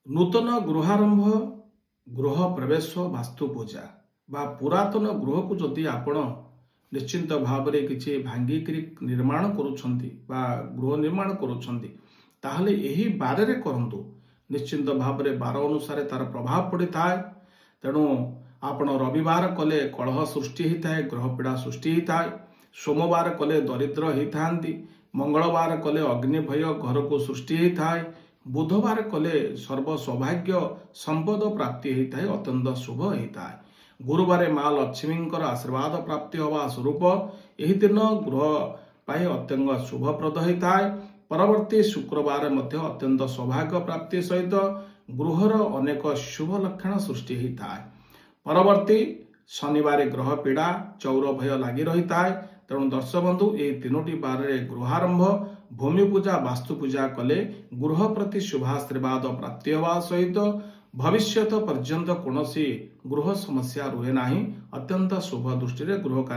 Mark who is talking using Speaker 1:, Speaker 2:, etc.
Speaker 1: ନୂତନ ଗୃହାରମ୍ଭ, ଗୃହ ପ୍ରବେଶ, ବାସ୍ତୁ ପୂଜା ବା ପୁରାତନ ଗୃହକୁ ଯଦି ଆପଣ ନିଶ୍ଚିନ୍ତ ଭାବରେ କିଛି ଭାଙ୍ଗିକିରି ନିର୍ମାଣ କରୁଛନ୍ତି ବା ଗୃହ ନିର୍ମାଣ କରୁଛନ୍ତି, ତାହେଲେ ଏହି ବାରରେ କରନ୍ତୁ। ନିଶ୍ଚିନ୍ତ ଭାବରେ ବାର ଅନୁସାରେ ତାର ପ୍ରଭାବ ପଡ଼ିଥାଏ। ତେଣୁ ଆପଣ ରବିବାର କଲେ କଳହ ସୃଷ୍ଟି ହୋଇଥାଏ, ଗ୍ରହପୀଡ଼ା ସୃଷ୍ଟି ହୋଇଥାଏ। ସୋମବାର କଲେ ଦରିଦ୍ର ହୋଇଥାନ୍ତି। ମଙ୍ଗଳବାର କଲେ ଅଗ୍ନି ଭୟ ଘରକୁ ସୃଷ୍ଟି ହୋଇଥାଏ। ବୁଧବାର କଲେ ସର୍ବ ସୌଭାଗ୍ୟ ସମ୍ପଦ ପ୍ରାପ୍ତି ହୋଇଥାଏ, ଅତ୍ୟନ୍ତ ଶୁଭ ହୋଇଥାଏ। ଗୁରୁବାର ମା ଲକ୍ଷ୍ମୀଙ୍କର ଆଶୀର୍ବାଦ ପ୍ରାପ୍ତି ହେବା ସ୍ୱରୂପ ଏହି ଦିନ ଗୃହ ପାଇଁ ଅତ୍ୟନ୍ତ ଶୁଭପ୍ରଦ ହୋଇଥାଏ। ପରବର୍ତ୍ତୀ ଶୁକ୍ରବାର ମଧ୍ୟ ଅତ୍ୟନ୍ତ ସୌଭାଗ୍ୟ ପ୍ରାପ୍ତି ସହିତ ଗୃହର ଅନେକ ଶୁଭ ଲକ୍ଷଣ ସୃଷ୍ଟି ହୋଇଥାଏ। ପରବର୍ତ୍ତୀ ଶନିବାର ଗ୍ରହ ପୀଡ଼ା ଚୌର ଭୟ ଲାଗି ରହିଥାଏ। ତେଣୁ ଦର୍ଶକ ବନ୍ଧୁ, ଏହି ତିନୋଟି ବାରରେ ଗୃହାରମ୍ଭ, ଭୂମି ପୂଜା, ବାସ୍ତୁ ପୂଜା କଲେ ଗୃହ ପ୍ରତି ଶୁଭାଶୀର୍ବାଦ ପ୍ରାପ୍ତି ହେବା ସହିତ ଭବିଷ୍ୟତ ପର୍ଯ୍ୟନ୍ତ କୌଣସି ଗୃହ ସମସ୍ୟା ରୁହେ ନାହିଁ। ଅତ୍ୟନ୍ତ ଶୁଭ ଦୃଷ୍ଟିରେ ଗୃହ କାର୍ଯ୍ୟ